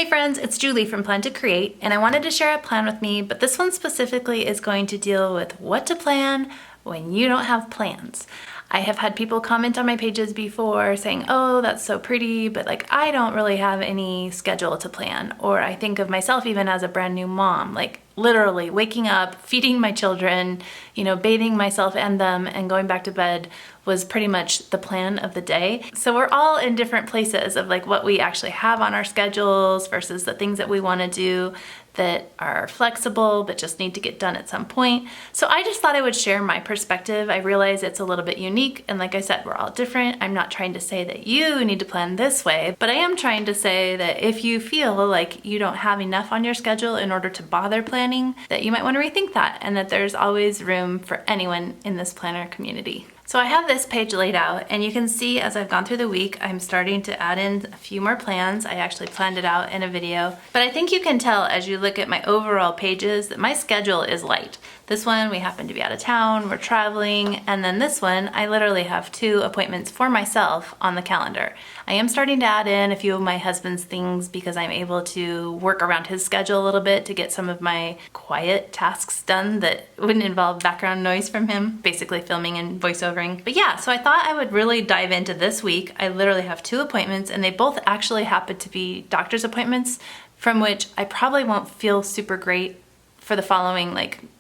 Hey friends, it's Julie from Plan to Create, and I wanted to share a plan with me, but this one specifically is going to deal with what to plan when you don't have plans. I have had people comment on my pages before saying, oh, that's so pretty, but like I don't really have any schedule to plan. Or I think of myself even as a brand new mom, like literally waking up, feeding my children, bathing myself and them, and going back to bed was pretty much the plan of the day. So we're all in different places of like what we actually have on our schedules versus the things that we want to do that are flexible but just need to get done at some point. So I just thought I would share my perspective. I realize it's a little bit unique, and like I said, we're all different. I'm not trying to say that you need to plan this way, but I am trying to say that if you feel like you don't have enough on your schedule in order to bother planning, that you might want to rethink that, and that there's always room for anyone in this planner community. So I have this page laid out, and you can see as I've gone through the week, I'm starting to add in a few more plans. I actually planned it out in a video, but I think you can tell as you look at my overall pages that my schedule is light. This one, we happen to be out of town, we're traveling, and then this one, I literally have 2 appointments for myself on the calendar. I am starting to add in a few of my husband's things because I'm able to work around his schedule a little bit to get some of my quiet tasks done that wouldn't involve background noise from him, basically filming and voiceovering. But yeah, so I thought I would really dive into this week. I literally have 2 appointments, and they both actually happen to be doctor's appointments from which I probably won't feel super great for the following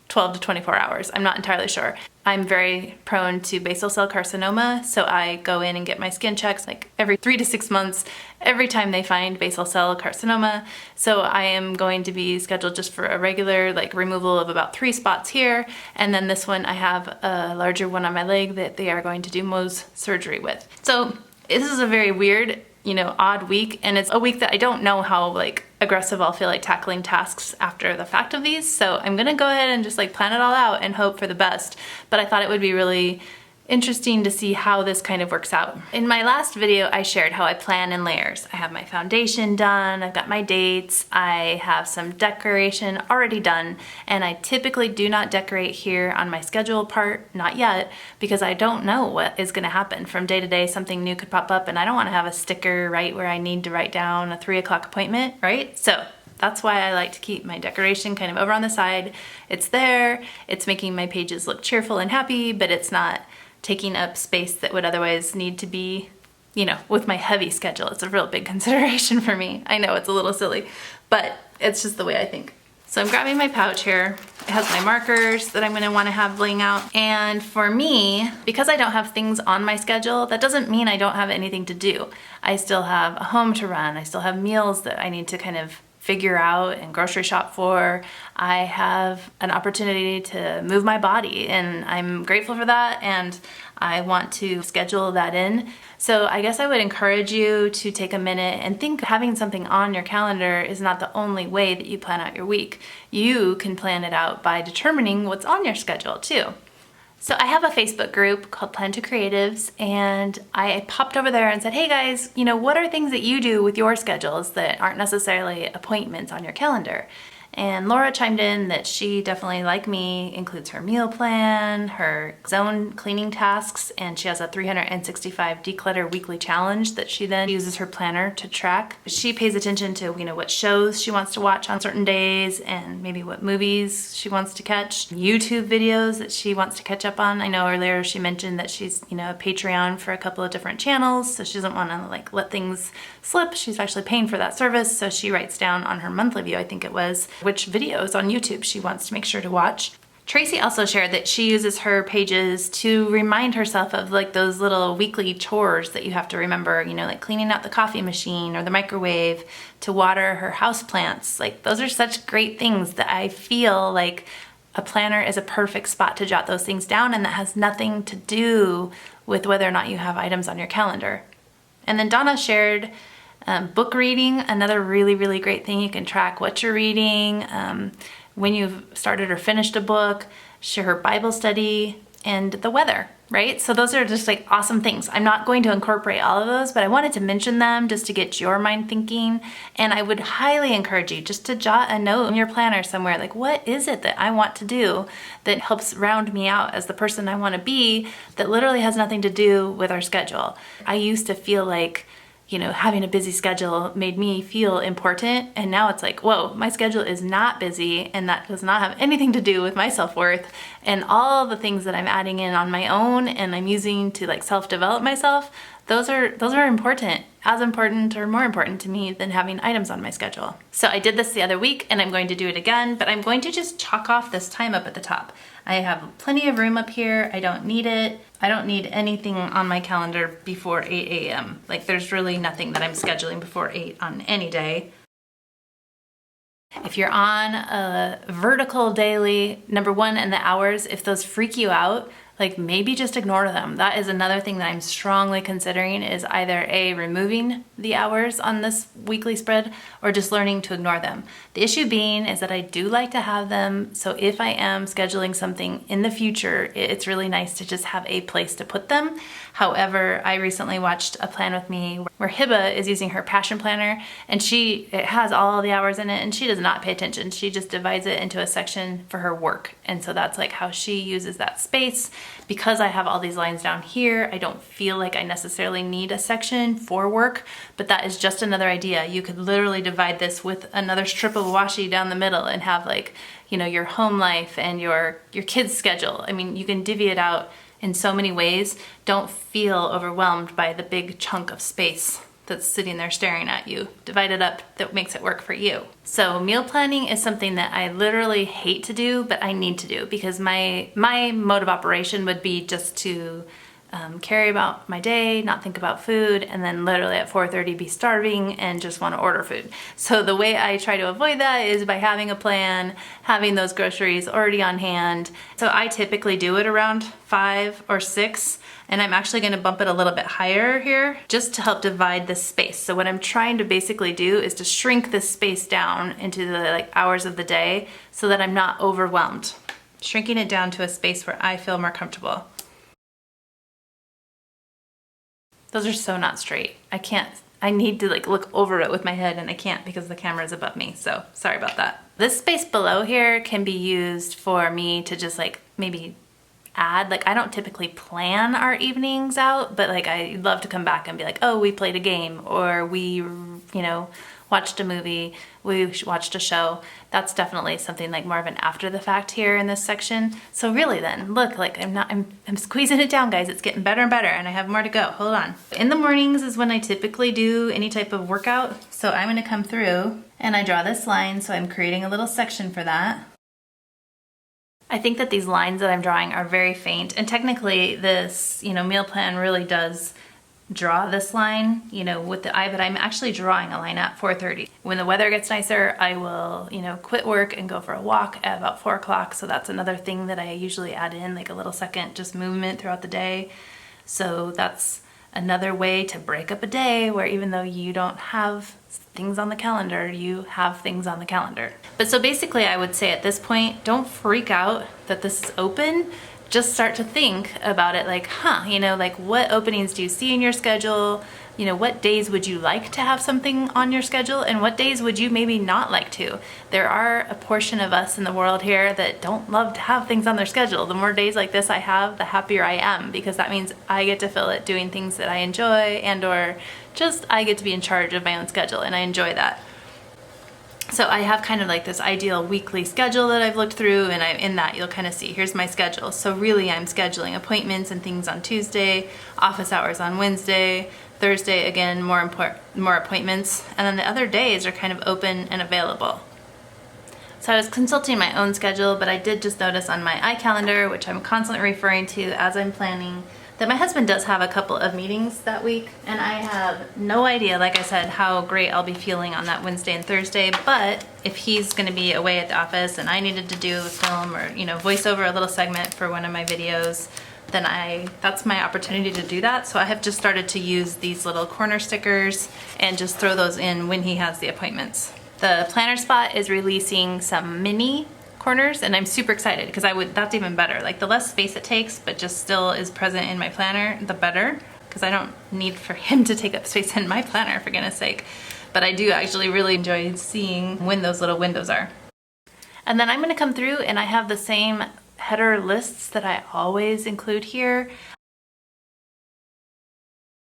12 to 24 hours. I'm not entirely sure. I'm very prone to basal cell carcinoma, so I go in and get my skin checks every 3 to 6 months, every time they find basal cell carcinoma. So I am going to be scheduled just for a regular removal of about 3 spots here, and then this one I have a larger one on my leg that they are going to do Mohs surgery with. So this is a very weird, odd week, and it's a week that I don't know how aggressive I'll feel tackling tasks after the fact of these. So I'm gonna go ahead and just plan it all out and hope for the best. But I thought it would be really interesting to see how this kind of works out. In my last video, I shared how I plan in layers. I have my foundation done, I've got my dates, I have some decoration already done, and I typically do not decorate here on my schedule part, not yet, because I don't know what is gonna happen. From day to day, something new could pop up, and I don't wanna have a sticker right where I need to write down a 3 o'clock appointment, right? So that's why I like to keep my decoration kind of over on the side. It's there, it's making my pages look cheerful and happy, but it's not taking up space that would otherwise need to be, with my heavy schedule. It's a real big consideration for me. I know it's a little silly, but it's just the way I think. So I'm grabbing my pouch here. It has my markers that I'm gonna wanna have laying out. And for me, because I don't have things on my schedule, that doesn't mean I don't have anything to do. I still have a home to run. I still have meals that I need to kind of figure out and grocery shop for. I have an opportunity to move my body, and I'm grateful for that, and I want to schedule that in. So I guess I would encourage you to take a minute and think having something on your calendar is not the only way that you plan out your week. You can plan it out by determining what's on your schedule too. So I have a Facebook group called Plan to Creatives, and I popped over there and said, hey guys, what are things that you do with your schedules that aren't necessarily appointments on your calendar? And Laura chimed in that she definitely, like me, includes her meal plan, her zone cleaning tasks, and she has a 365 declutter weekly challenge that she then uses her planner to track. She pays attention to, what shows she wants to watch on certain days, and maybe what movies she wants to catch, YouTube videos that she wants to catch up on. I know earlier she mentioned that she's, a Patreon for a couple of different channels, so she doesn't want to let things slip. She's actually paying for that service, so she writes down on her monthly view, I think it was, which videos on YouTube she wants to make sure to watch. Tracy also shared that she uses her pages to remind herself of those little weekly chores that you have to remember, cleaning out the coffee machine or the microwave, to water her houseplants. Those are such great things that I feel like a planner is a perfect spot to jot those things down, and that has nothing to do with whether or not you have items on your calendar. And then Donna shared book reading, another really, really great thing. You can track what you're reading, when you've started or finished a book, share her Bible study, and the weather, right? So those are just awesome things. I'm not going to incorporate all of those, but I wanted to mention them just to get your mind thinking. And I would highly encourage you just to jot a note in your planner somewhere, what is it that I want to do that helps round me out as the person I want to be, that literally has nothing to do with our schedule. I used to feel having a busy schedule made me feel important. And now it's like, whoa, my schedule is not busy, and that does not have anything to do with my self-worth. And all the things that I'm adding in on my own and I'm using to like self-develop myself, those are important, as important or more important to me than having items on my schedule. So I did this the other week and I'm going to do it again, but I'm going to just chalk off this time up at the top. I have plenty of room up here. I don't need it. I don't need anything on my calendar before 8 a.m. Like there's really nothing that I'm scheduling before 8 on any day. If you're on a vertical daily, number one, and the hours, if those freak you out, like maybe just ignore them. That is another thing that I'm strongly considering, is either A, removing the hours on this weekly spread, or just learning to ignore them. The issue being is that I do like to have them, so if I am scheduling something in the future, it's really nice to just have a place to put them. However, I recently watched a plan with me where Hiba is using her passion planner, and it has all the hours in it, and she does not pay attention. She just divides it into a section for her work. And so that's like how she uses that space. Because I have all these lines down here, I don't feel like I necessarily need a section for work, but that is just another idea. You could literally divide this with another strip of washi down the middle and have like, your home life and your kids' schedule. I mean, you can divvy it out in so many ways. Don't feel overwhelmed by the big chunk of space that's sitting there staring at you. Divide it up, that makes it work for you. So meal planning is something that I literally hate to do, but I need to do, because my mode of operation would be just to carry about my day, not think about food, and then literally at 4:30 be starving and just want to order food. So the way I try to avoid that is by having a plan, having those groceries already on hand. So I typically do it around 5 or 6, and I'm actually going to bump it a little bit higher here just to help divide the space. So what I'm trying to basically do is to shrink this space down into the hours of the day so that I'm not overwhelmed. Shrinking it down to a space where I feel more comfortable. Those are so not straight. I need to look over it with my head, and I can't because the camera is above me, so sorry about that. This space below here can be used for me to just maybe add, I don't typically plan our evenings out, but I love to come back and be like, oh, we played a game, or we, watched a movie, we watched a show. That's definitely something more of an after the fact here in this section. So really then, look, I'm squeezing it down, guys. It's getting better and better, and I have more to go. Hold on. In the mornings is when I typically do any type of workout. So I'm gonna come through and I draw this line, so I'm creating a little section for that. I think that these lines that I'm drawing are very faint, and technically this, meal plan really does draw this line, with the eye, but I'm actually drawing a line at 4:30. When the weather gets nicer, I will, quit work and go for a walk at about 4 o'clock. So that's another thing that I usually add in, a little second just movement throughout the day. So that's another way to break up a day where even though you don't have things on the calendar, you have things on the calendar. But so basically I would say at this point, don't freak out that this is open. Just start to think about it what openings do you see in your schedule? What days would you like to have something on your schedule, and what days would you maybe not like to? There are a portion of us in the world here that don't love to have things on their schedule. The more days like this I have, the happier I am, because that means I get to fill it doing things that I enjoy, and or just I get to be in charge of my own schedule, and I enjoy that. So I have kind of this ideal weekly schedule that I've looked through, and in that you'll kind of see, here's my schedule. So really I'm scheduling appointments and things on Tuesday, office hours on Wednesday, Thursday, again, more appointments, and then the other days are kind of open and available. So I was consulting my own schedule, but I did just notice on my iCalendar, which I'm constantly referring to as I'm planning, that my husband does have a couple of meetings that week, and I have no idea, like I said, how great I'll be feeling on that Wednesday and Thursday. But if he's going to be away at the office and I needed to do a film or voice over a little segment for one of my videos, then that's my opportunity to do that. So I have just started to use these little corner stickers and just throw those in when he has the appointments. The planner spot is releasing some mini corners, and I'm super excited because that's even better. The less space it takes, but just still is present in my planner, the better, because I don't need for him to take up space in my planner, for goodness sake. But I do actually really enjoy seeing when those little windows are. And then I'm gonna come through and I have the same header lists that I always include here.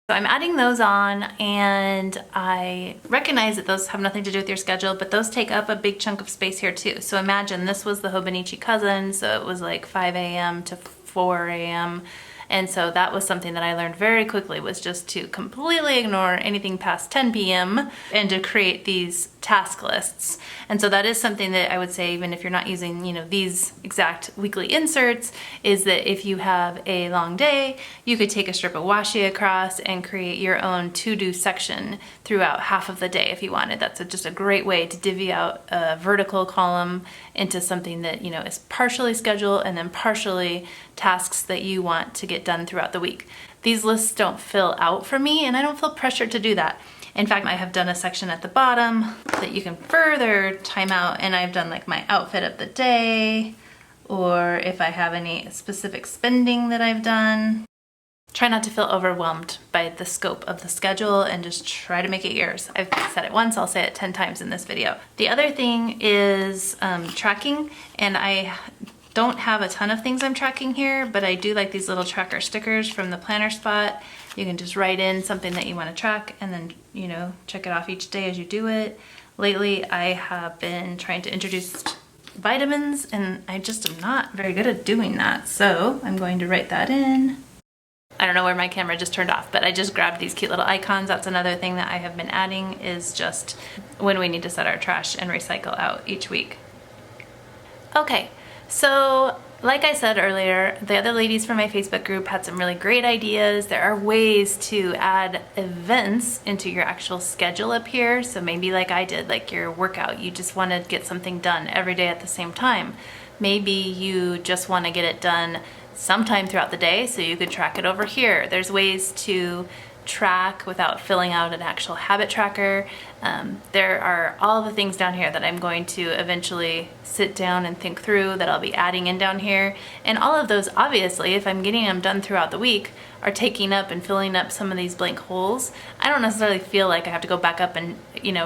So I'm adding those on, and I recognize that those have nothing to do with your schedule, but those take up a big chunk of space here too. So imagine this was the Hobonichi cousin, so it was like 5 a.m. to 4 a.m. And so that was something that I learned very quickly, was just to completely ignore anything past 10 p.m. and to create these task lists. And so that is something that I would say, even if you're not using, these exact weekly inserts, is that if you have a long day, you could take a strip of washi across and create your own to-do section throughout half of the day if you wanted. That's just a great way to divvy out a vertical column into something that, is partially schedule and then partially tasks that you want to get done throughout the week. These lists don't fill out for me, and I don't feel pressured to do that. In fact, I have done a section at the bottom that you can further time out, and I've done like my outfit of the day, or if I have any specific spending that I've done. Try not to feel overwhelmed by the scope of the schedule and just try to make it yours. I've said it once, I'll say it 10 times in this video. The other thing is tracking, and I don't have a ton of things I'm tracking here, but I do like these little tracker stickers from the planner spot. You can just write in something that you want to track and then, check it off each day as you do it. Lately, I have been trying to introduce vitamins, and I just am not very good at doing that. So I'm going to write that in. I don't know where my camera just turned off, but I just grabbed these cute little icons. That's another thing that I have been adding, is just when we need to set our trash and recycle out each week. Okay, so like I said earlier, the other ladies from my Facebook group had some really great ideas. There are ways to add events into your actual schedule up here. So maybe like I did, like your workout, you just want to get something done every day at the same time. Maybe you just want to get it done sometime throughout the day, so you could track it over here. There's ways to track without filling out an actual habit tracker. There are all the things down here that I'm going to eventually sit down and think through, that I'll be adding in down here. And all of those, obviously, if I'm getting them done throughout the week, are taking up and filling up some of these blank holes. I don't necessarily feel like I have to go back up and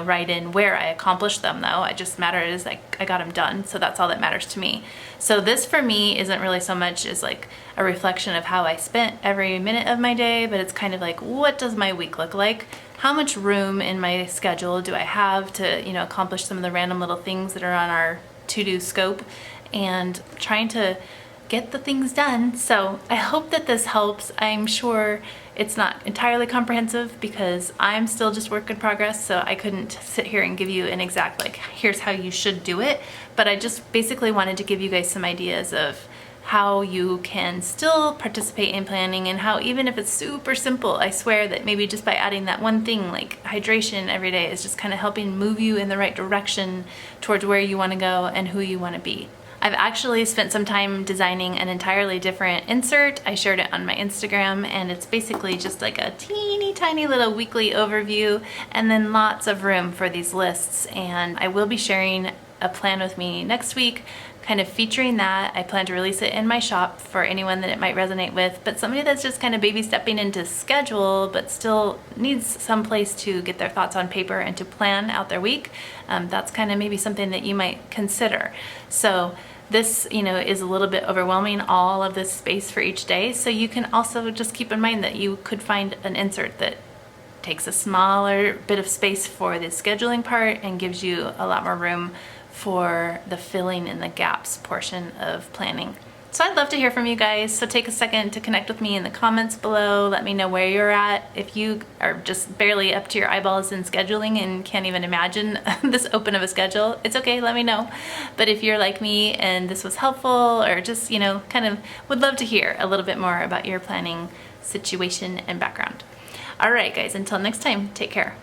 write in where I accomplished them, though. It just matters like I got them done, so that's all that matters to me. So this for me isn't really so much as like a reflection of how I spent every minute of my day, but it's kind of like, what does my week look like? How much room in my schedule do I have to accomplish some of the random little things that are on our to-do scope, and trying to get the things done. So I hope that this helps. I'm sure it's not entirely comprehensive because I'm still just work in progress, so I couldn't sit here and give you an exact like, here's how you should do it. But I just basically wanted to give you guys some ideas of how you can still participate in planning, and how even if it's super simple, I swear that maybe just by adding that one thing like hydration every day is just kind of helping move you in the right direction towards where you want to go and who you want to be. I've actually spent some time designing an entirely different insert. I shared it on my Instagram, and it's basically just like a teeny tiny little weekly overview and then lots of room for these lists. And I will be sharing a plan with me next week, kind of featuring that. I plan to release it in my shop for anyone that it might resonate with, but somebody that's just kind of baby stepping into schedule but still needs some place to get their thoughts on paper and to plan out their week. That's kind of maybe something that you might consider. So this, is a little bit overwhelming, all of this space for each day. So you can also just keep in mind that you could find an insert that takes a smaller bit of space for the scheduling part and gives you a lot more room for the filling in the gaps portion of planning. So I'd love to hear from you guys. So take a second to connect with me in the comments below. Let me know where you're at. If you are just barely up to your eyeballs in scheduling and can't even imagine this open of a schedule, it's okay, let me know. But if you're like me and this was helpful, or just, kind of would love to hear a little bit more about your planning situation and background. All right, guys, until next time, take care.